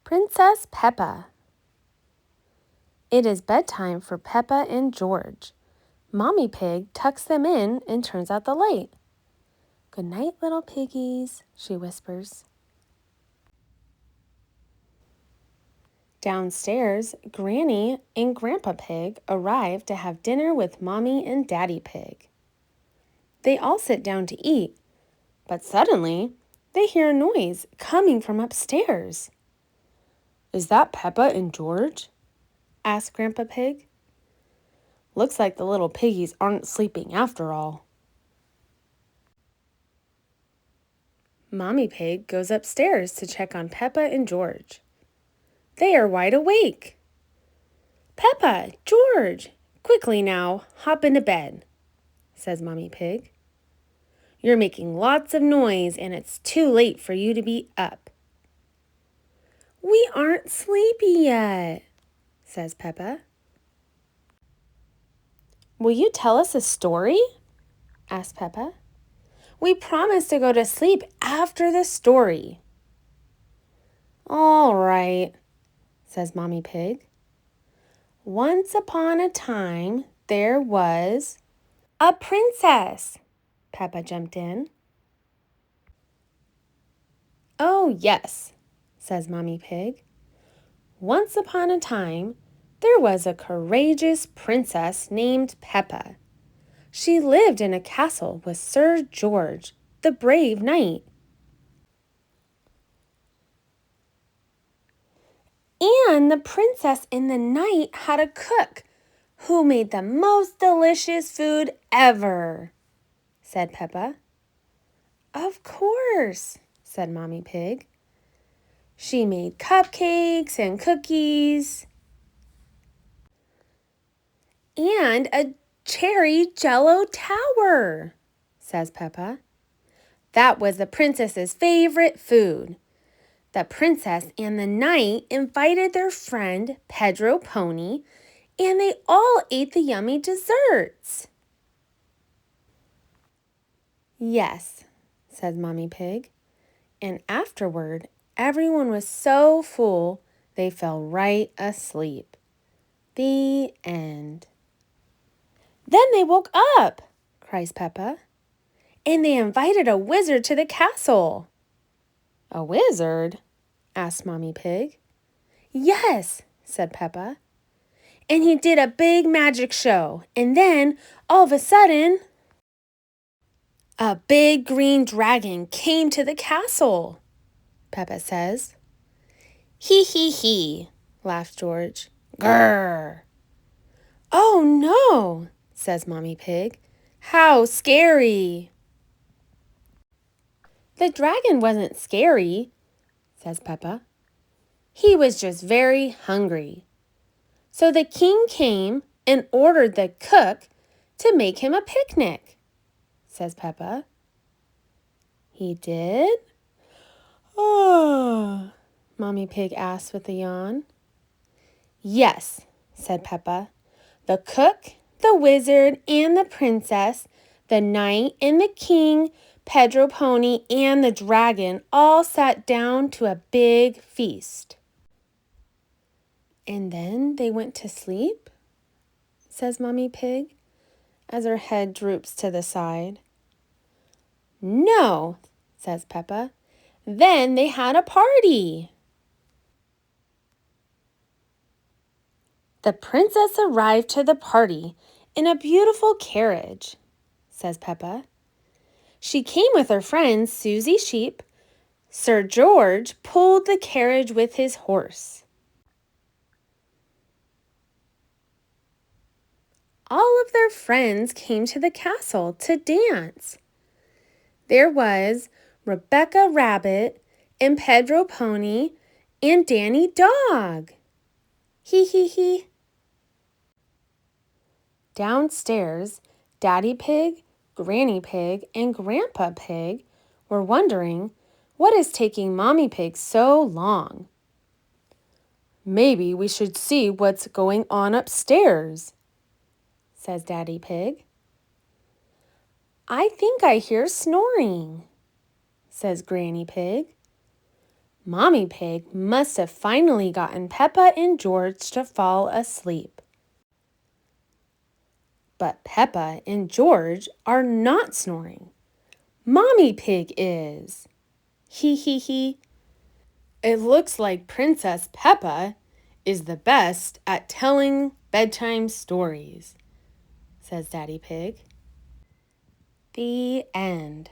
Princess Peppa. It is bedtime for Peppa and George. Mommy Pig tucks them in and turns out the light. "Good night, little piggies," she whispers. Downstairs, Granny and Grandpa Pig arrive to have dinner with Mommy and Daddy Pig. They all sit down to eat, but suddenly they hear a noise coming from upstairs. "Is that Peppa and George?" asked Grandpa Pig. "Looks like the little piggies aren't sleeping after all." Mommy Pig goes upstairs to check on Peppa and George. They are wide awake. "Peppa, George, quickly now, hop into bed," says Mommy Pig. "You're making lots of noise and it's too late for you to be up." "We aren't sleepy yet," says Peppa. "Will you tell us a story?" asked Peppa. "We promised to go to sleep after the story." "All right," says Mommy Pig. "Once upon a time, there was a princess," Peppa jumped in. "Oh, yes," says Mommy Pig. "Once upon a time, there was a courageous princess named Peppa. She lived in a castle with Sir George, the brave knight. And the princess and the knight had a cook who made the most delicious food ever," said Peppa. "Of course," said Mommy Pig. "She made cupcakes and cookies and a cherry jello tower," says Peppa. "That was the princess's favorite food." The princess and the knight invited their friend Pedro Pony, and they all ate the yummy desserts. "Yes," says Mommy Pig. "And afterward, everyone was so full they fell right asleep." The end. "Then they woke up," cries Peppa, "and they invited a wizard to the castle." "A wizard?" asked Mommy Pig. "Yes," said Peppa. "And he did a big magic show, and then, all of a sudden, a big green dragon came to the castle," Peppa says. "Hee hee hee," laughed George. "Grrr." "Oh no," says Mommy Pig. "How scary." "The dragon wasn't scary," says Peppa. "He was just very hungry. So the king came and ordered the cook to make him a picnic," says Peppa. "He did?" "Oh," Mommy Pig asked with a yawn. "Yes," said Peppa. "The cook, the wizard, and the princess, the knight and the king, Pedro Pony, and the dragon all sat down to a big feast." "And then they went to sleep?" says Mommy Pig, as her head droops to the side. "No," says Peppa. "Then they had a party." "The princess arrived to the party in a beautiful carriage," says Peppa. "She came with her friend Suzy Sheep. Sir George pulled the carriage with his horse. All of their friends came to the castle to dance. There was Rebecca Rabbit and Pedro Pony and Danny Dog. Hee hee hee. Downstairs, Daddy Pig, Granny Pig, and Grandpa Pig were wondering, what is taking Mommy Pig so long? "Maybe we should see what's going on upstairs," says Daddy Pig. "I think I hear snoring," says Granny Pig. Mommy Pig must have finally gotten Peppa and George to fall asleep. But Peppa and George are not snoring. Mommy Pig is. Hee hee hee. It looks like Princess Peppa is the best at telling bedtime stories, says Daddy Pig. The end.